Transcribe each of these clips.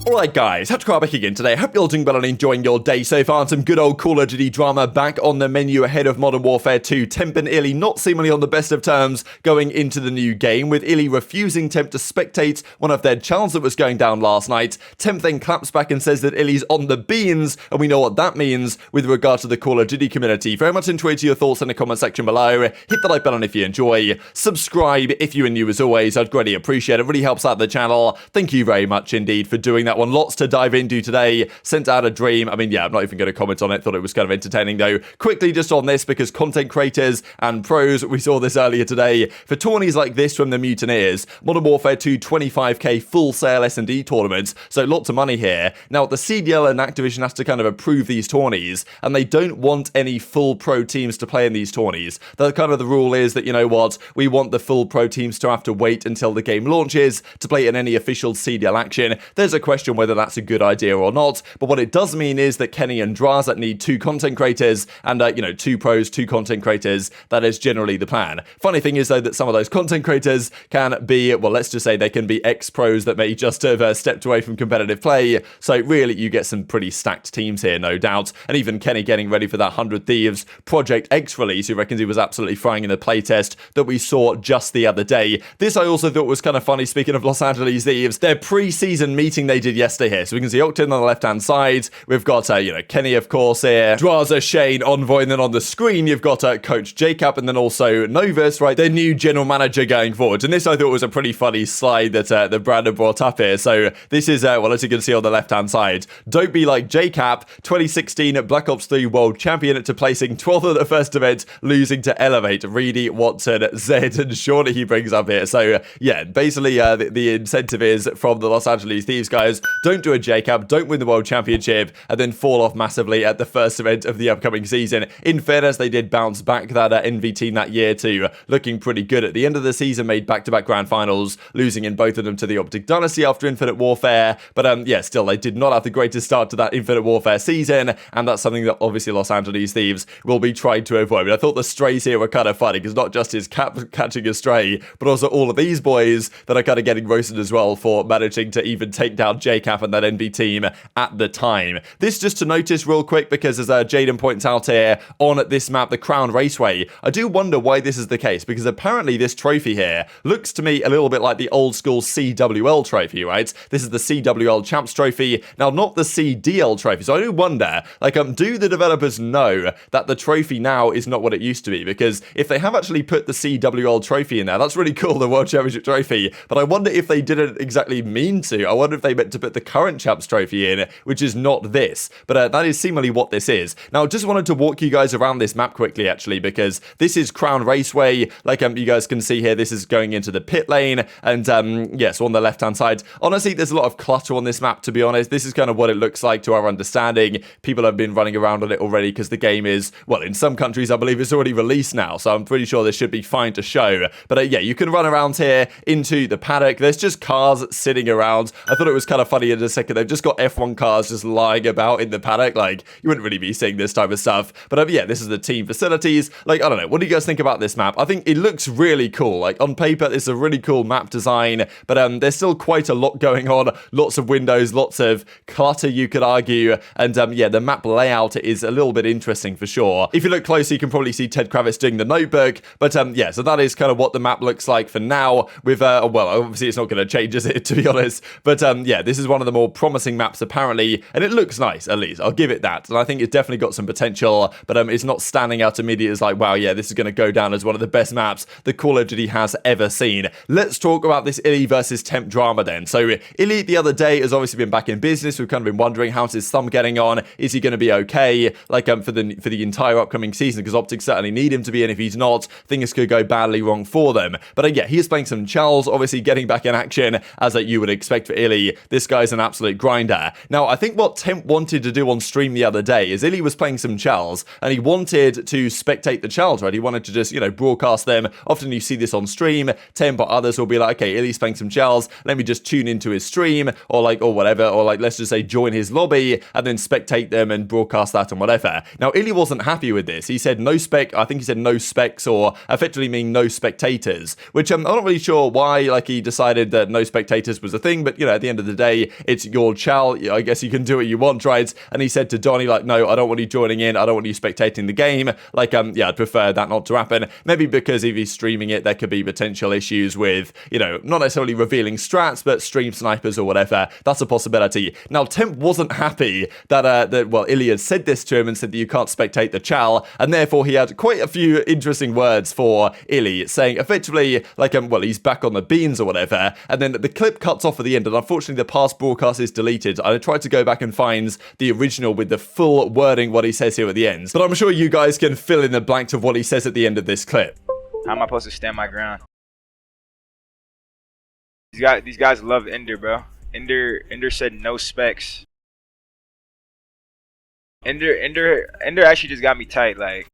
Alright guys, TacticalRab back again today. Hope you're all doing well and enjoying your day so far. And some good old Call of Duty drama back on the menu ahead of Modern Warfare 2. Temp and iLLeY not seemingly on the best of terms going into the new game, with iLLeY refusing Temp to spectate one of their challenge that was going down last night. Temp then claps back and says that iLLeY's on the beans, and we know what that means with regard to the Call of Duty community. Very much enjoy your thoughts in the comment section below. Hit the like button if you enjoy. Subscribe if you're new as always. I'd greatly appreciate it. It really helps out the channel. Thank you very much indeed for doing that one. Lots to dive into today. Sent out a dream. I mean, yeah, I'm not even going to comment on it. Thought it was kind of entertaining though. Quickly just on this, because content creators and pros, we saw this earlier today, for tourneys like this from the Mutineers, Modern Warfare 2 25k full sale S&D tournaments, so lots of money here. Now, the CDL and Activision has to kind of approve these tourneys, and they don't want any full pro teams to play in these tourneys. The kind of the rule is that, you know what, we want the full pro teams to have to wait until the game launches to play in any official CDL action. There's a question whether that's a good idea or not, but what it does mean is that Kenny and Drazah need 2 content creators, and 2 pros, 2 content creators. That is generally the plan. Funny thing is though that some of those content creators can be, well, let's just say they can be ex-pros that may just have stepped away from competitive play, so really you get some pretty stacked teams here, no doubt. And even Kenny getting ready for that 100 Thieves Project X release, who reckons he was absolutely frying in the playtest that we saw just the other day. This I also thought was kind of funny, speaking of Los Angeles Thieves, their pre-season meeting they did yesterday here. So we can see Octane on the left-hand side. We've got, Kenny, of course, here. Drazah, Shane, Envoy, and then on the screen, you've got Coach Jacob, and then also Novus, right, their new general manager going forward. And this, I thought, was a pretty funny slide that Brandon brought up here. So this is, well, as you can see on the left-hand side, don't be like Jacob, 2016 Black Ops 3 World Champion, to placing 12th at the first event, losing to Elevate, Reedy, Watson, Zed, and Shawnee he brings up here. So, yeah, basically, the incentive is from the Los Angeles Thieves guys, don't do a Jacob, don't win the World Championship, and then fall off massively at the first event of the upcoming season. In fairness, they did bounce back that NV team that year too, looking pretty good at the end of the season, made back-to-back grand finals, losing in both of them to the OpTic Dynasty after Infinite Warfare, but yeah, still, they did not have the greatest start to that Infinite Warfare season, and that's something that obviously Los Angeles Thieves will be trying to avoid. But I thought the strays here were kind of funny, because not just his cap catching a stray, but also all of these boys that are kind of getting roasted as well for managing to even take down JCap and that NV team at the time. This just to notice real quick, because as Jaden points out here on this map, the Crown Raceway, I do wonder why this is the case, because apparently this trophy here looks to me a little bit like the old school CWL trophy, right? This is the CWL Champs trophy, now not the CDL trophy, so I do wonder, do the developers know that the trophy now is not what it used to be? Because if they have actually put the CWL trophy in there, that's really cool, the World Championship trophy, but I wonder if they didn't exactly mean to. I wonder if they meant to put the current Champs trophy in, which is not this, but that is seemingly what this is. Now, just wanted to walk you guys around this map quickly, actually, because this is Crown Raceway, you guys can see here, this is going into the pit lane, and yes, on the left-hand side, honestly, there's a lot of clutter on this map, to be honest. This is kind of what it looks like to our understanding. People have been running around on it already, because the game is, well, in some countries, I believe it's already released now, so I'm pretty sure this should be fine to show, but yeah, you can run around here into the paddock. There's just cars sitting around. I thought it was kind of funny in a second, they've just got F1 cars just lying about in the paddock. You wouldn't really be seeing this type of stuff, but yeah, this is the team facilities. I don't know, what do you guys think about this map? I think it looks really cool. On paper, it's a really cool map design, but there's still quite a lot going on, lots of windows, lots of clutter, you could argue, and yeah, the map layout is a little bit interesting for sure. If you look closely, you can probably see Ted Kravitz doing the notebook, but yeah, so that is kind of what the map looks like for now, with well, obviously it's not going to change, is it, to be honest, but yeah, this is one of the more promising maps apparently, and it looks nice, at least, I'll give it that, and I think it's definitely got some potential, but it's not standing out immediately as wow, yeah, this is going to go down as one of the best maps the Call of Duty has ever seen. Let's talk about this iLLeY versus Temp drama then. So iLLeY the other day has obviously been back in business. We've kind of been wondering, how's his thumb getting on? Is he going to be okay, for the entire upcoming season? Because OpTic certainly need him to be, and if he's not, things could go badly wrong for them. But yeah, he is playing some Charles, obviously getting back in action, as you would expect for iLLeY. This guy's an absolute grinder. Now, I think what Temp wanted to do on stream the other day is iLLeY was playing some Charles, and he wanted to spectate the Charles, right? He wanted to just, broadcast them. Often you see this on stream. Temp or others will be like, okay, iLLeY's playing some Charles, let me just tune into his stream, or whatever, or let's just say join his lobby, and then spectate them and broadcast that and whatever. Now, iLLeY wasn't happy with this. He said no spec, I think he said no specs, or effectively meaning no spectators, which I'm not really sure why, he decided that no spectators was a thing, but, at the end of the day. It's your chal. I guess you can do what you want, right? And he said to Donnie, like, no, I don't want you joining in. I don't want you spectating the game. Like, yeah, I'd prefer that not to happen. Maybe because if he's streaming it, there could be potential issues with, you know, not necessarily revealing strats, but stream snipers or whatever. That's a possibility. Now, Temp wasn't happy that, well, iLLeY had said this to him and said that you can't spectate the chal, and therefore he had quite a few interesting words for iLLeY, saying effectively, like, well, he's back on the beans or whatever, and then the clip cuts off at the end, and unfortunately the past broadcast is deleted. I tried to go back and find the original with the full wording, what he says here at the end, but I'm sure you guys can fill in the blanks of what he says at the end of this clip. How am I supposed to stand my ground? These guys love Ender, bro. Ender said no specs. Ender actually just got me tight. Like,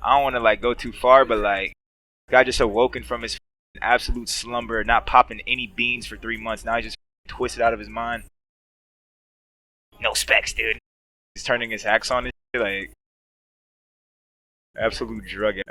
I don't want to like go too far, but like, guy just awoken from his absolute slumber, not popping any beans for 3 months. Now he just twisted out of his mind. No specs, dude. He's turning his hacks on and shit, like. Absolute drugging.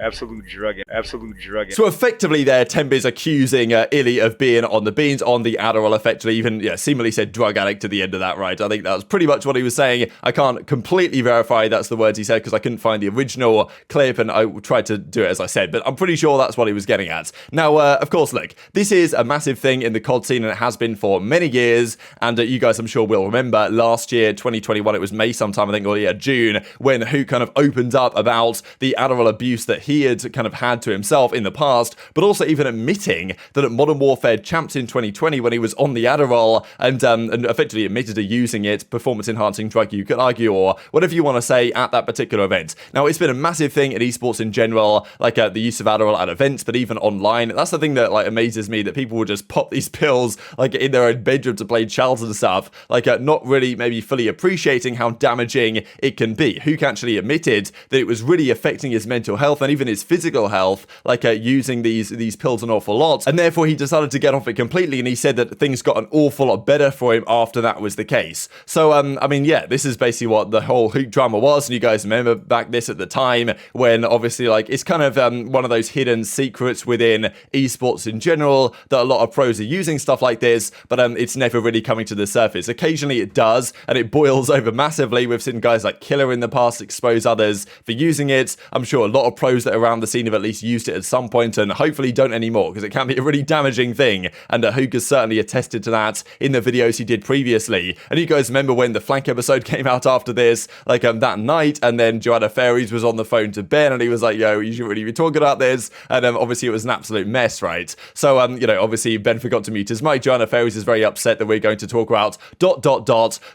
So effectively there, Temp is accusing iLLeY of being on the beans, on the Adderall, effectively even, yeah, seemingly said drug addict at the end of that, right? I think that was pretty much what he was saying. I can't completely verify that's the words he said because I couldn't find the original clip and I tried to do it as I said, but I'm pretty sure that's what he was getting at. Now, of course, look, this is a massive thing in the COD scene and it has been for many years, and you guys I'm sure will remember last year, 2021, it was May sometime, I think, or yeah, June, when Huke kind of opened up about the Adderall abuse that he had kind of had to himself in the past, but also even admitting that at Modern Warfare Champs in 2020, when he was on the Adderall and effectively admitted to using it, performance-enhancing drug, you could argue, or whatever you want to say, at that particular event. Now, it's been a massive thing in esports in general, like the use of Adderall at events, but even online. That's the thing that like amazes me, that people would just pop these pills like in their own bedroom to play chals and stuff, like not really maybe fully appreciating how damaging it can be. Huke actually admitted that it was really affecting his mental health and even his physical health, like using these pills an awful lot, and therefore he decided to get off it completely, and he said that things got an awful lot better for him after that was the case. So I mean, yeah, this is basically what the whole Huke drama was, and you guys remember back this at the time when obviously like it's kind of one of those hidden secrets within esports in general that a lot of pros are using stuff like this, but it's never really coming to the surface. Occasionally it does, and it boils over massively. We've seen guys like Killer in the past expose others for using it. I'm sure a lot of pros that are around the scene have at least used it at some point and hopefully don't anymore, because it can be a really damaging thing, and Huke has certainly attested to that in the videos he did previously. And you guys remember when the Flank episode came out after this, like that night, and then Joanna Fairies was on the phone to Ben and he was like, yo, you shouldn't really be talking about this, and obviously it was an absolute mess, right? So you know, obviously Ben forgot to mute his mic. Joanna Fairies is very upset that we're going to talk about ...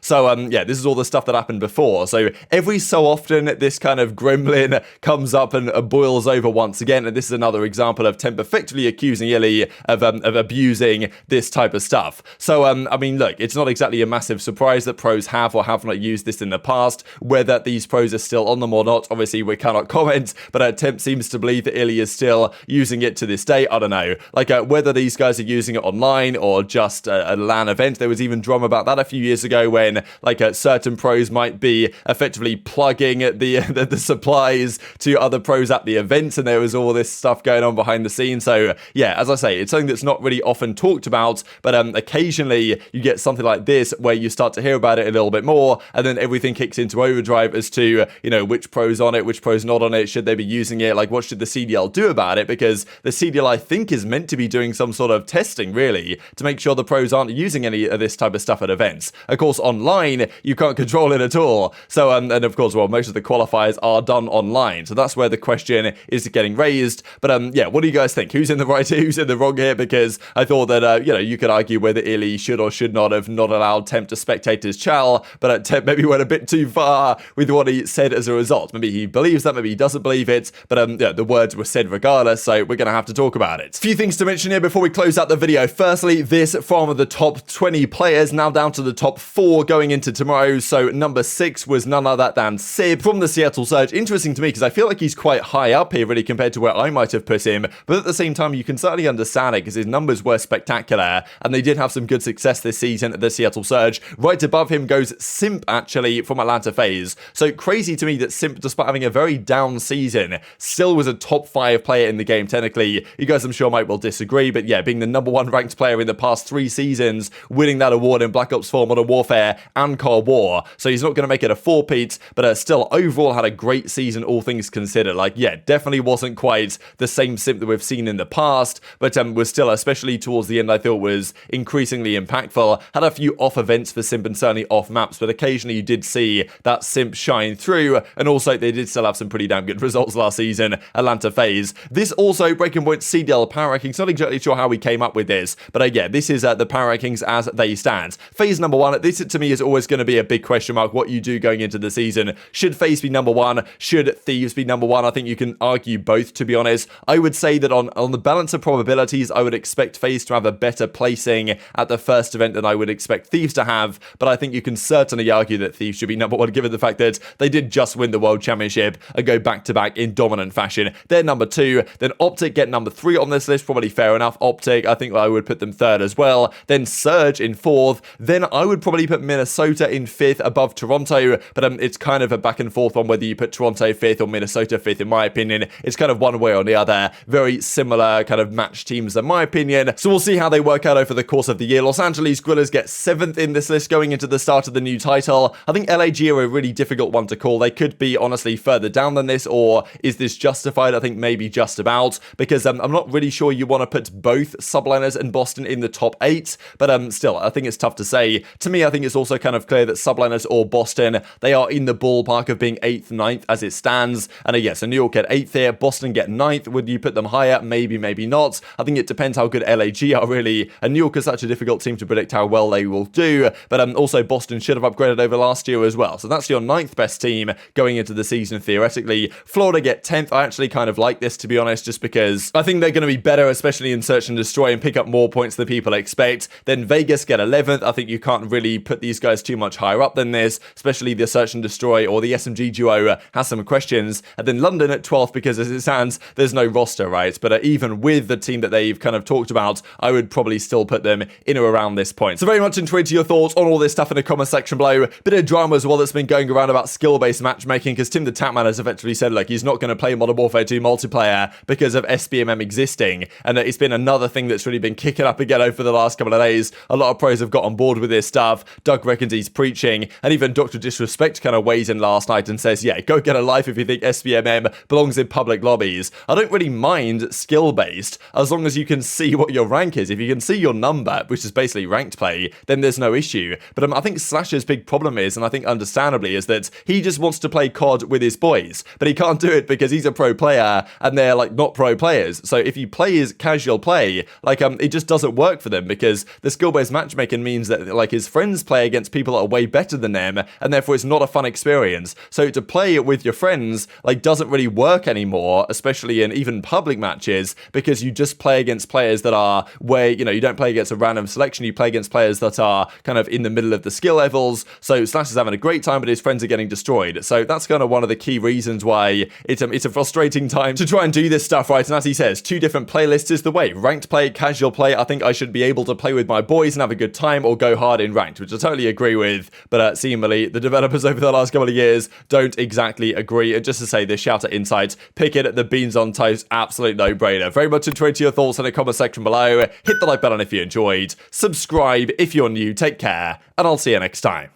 So yeah, this is all the stuff that happened before. So every so often this kind of gremlin comes up and boils over once again, and this is another example of Temp effectively accusing iLLeY of abusing this type of stuff. So I mean, look, it's not exactly a massive surprise that pros have or have not used this in the past. Whether these pros are still on them or not, obviously we cannot comment, but Temp seems to believe that iLLeY is still using it to this day. I don't know, like whether these guys are using it online or just a LAN event. There was even drama about that a few years ago when like certain pros might be effectively plugging the supplies to other pros at the event, and there was all this stuff going on behind the scenes. So yeah, as I say, it's something that's not really often talked about, but occasionally you get something like this where you start to hear about it a little bit more, and then everything kicks into overdrive as to, you know, which pros on it, which pros not on it, should they be using it, like what should the CDL do about it, because the CDL I think is meant to be doing some sort of testing really to make sure the pros aren't using any of this type of stuff at events. Of course, online you can't control it at all, so and of course, well, most of the qualifiers are done online, so that's where the question is getting raised. But yeah, what do you guys think? Who's in the right here? Who's in the wrong here? Because I thought that you know, you could argue whether iLLeY should or should not have not allowed Temp to spectate his chal, but Temp maybe went a bit too far with what he said as a result. Maybe he believes that, maybe he doesn't believe it, but yeah, the words were said regardless, so we're gonna have to talk about it. A few things to mention here before we close out the video. Firstly, this from the top 20 players now down to the top 4 going into tomorrow. So number 6 was none other than Sib from the Seattle Surge. Interesting to me because I feel like he's quite high up here really compared to where I might have put him, but at the same time you can certainly understand it because his numbers were spectacular and they did have some good success this season at the Seattle Surge. Right above him goes Simp actually from Atlanta FaZe. So crazy to me that Simp, despite having a very down season, still was a top 5 player in the game technically. You guys I'm sure might well disagree, but yeah, being the #1 ranked player in the past 3 seasons, winning that award in Black Ops 4 Modern Warfare and Cold War. So he's not going to make it a 4-peat, but still overall had a great season all things considered. Like yeah, definitely wasn't quite the same Simp that we've seen in the past, but was still, especially towards the end, I thought was increasingly impactful. Had a few off events for Simp and certainly off maps, but occasionally you did see that Simp shine through, and also they did still have some pretty damn good results last season, Atlanta FaZe. This also, Breaking Point CDL power rankings, not exactly sure how we came up with this, but yeah, this is the power rankings as they stand. FaZe #1, this to me is always going to be a big question mark, what you do going into the season. Should FaZe be #1? Should Thieves be #1? I think you can argue both, to be honest. I would say that on the balance of probabilities, I would expect FaZe to have a better placing at the first event than I would expect Thieves to have, but I think you can certainly argue that Thieves should be #1 given the fact that they did just win the World Championship and go back-to-back in dominant fashion. They're #2, then OpTic get #3 on this list, probably fair enough. OpTic, I think I would put them 3rd as well, then Surge in 4th, then I would probably put Minnesota in 5th above Toronto, but it's kind of a back and forth on whether you put Toronto 5th or Minnesota 5th in my opinion. It's kind of one way or the other, very similar kind of match teams in my opinion, so we'll see how they work out over the course of the year. Los Angeles Guerrillas get 7th in this list going into the start of the new title. I think LAG are a really difficult one to call. They could be honestly further down than this, or is this justified? I think maybe just about, because I'm not really sure you want to put both Subliners and Boston in the top 8, but still, I think it's tough to say. To me, I think it's also kind of clear that Subliners or Boston, they are in the ballpark of being 8th, 9th as it stands, and yes, so New York get 8th here, Boston get 9th. Would you put them higher? Maybe, maybe not. I think it depends how good LAG are really, and New York is such a difficult team to predict how well they will do, but also Boston should have upgraded over last year as well, so that's your 9th best team going into the season theoretically. Florida get 10th. I actually kind of like this, to be honest, just because I think they're going to be better, especially in Search and Destroy, and pick up more points than people expect. Then Vegas get 11th. I think you can't really put these guys too much higher up than this, especially the Search and Destroy or the SMG duo has some questions. And then London at 12th, because as it stands, there's no roster, right? But even with the team that they've kind of talked about, I would probably still put them in or around this point. So very much intrigued to your thoughts on all this stuff in the comment section below. Bit of drama as well that's been going around about skill-based matchmaking, because Tim the Tapman has effectively said, look, he's not going to play Modern Warfare 2 multiplayer because of SBMM existing, and it's been another thing that's really been kicking up again over the last couple of days. A lot of pros have got on board with this stuff. Doug reckons he's preaching, and even Dr. Disrespect kind of weighs in last night and says, yeah, go get a life if you think SBMM belongs in public lobbies. I don't really mind skill-based as long as you can see what your rank is. If you can see your number, which is basically ranked play, then there's no issue. But I think Slash's big problem is, and I think understandably, is that he just wants to play COD with his boys, but he can't do it because he's a pro player and they're like not pro players. So if you play his casual play, like it just doesn't work for them, because the skill-based matchmaking means that like his friends play against people that are way better than them, and therefore it's not a fun experience. So to play it with your friends like doesn't really work anymore, especially in even public matches, because you just play against players that are where, you know, you don't play against a random selection, you play against players that are kind of in the middle of the skill levels. So Slash is having a great time, but his friends are getting destroyed. So that's kind of one of the key reasons why it's a frustrating time to try and do this stuff, right? And as he says, 2 different playlists is the way. Ranked play, casual play. I think I should be able to play with my boys and have a good time, or go hard in ranked, which I totally agree with. But seemingly, the developers over the last couple of years don't exactly agree. And just to say this, shout out Insights, pick it at the beans on toast, absolute no-brainer. Very much intrigued to your thoughts in the comment section below. Hit the like button if you enjoyed. Subscribe if you're new. Take care, and I'll see you next time.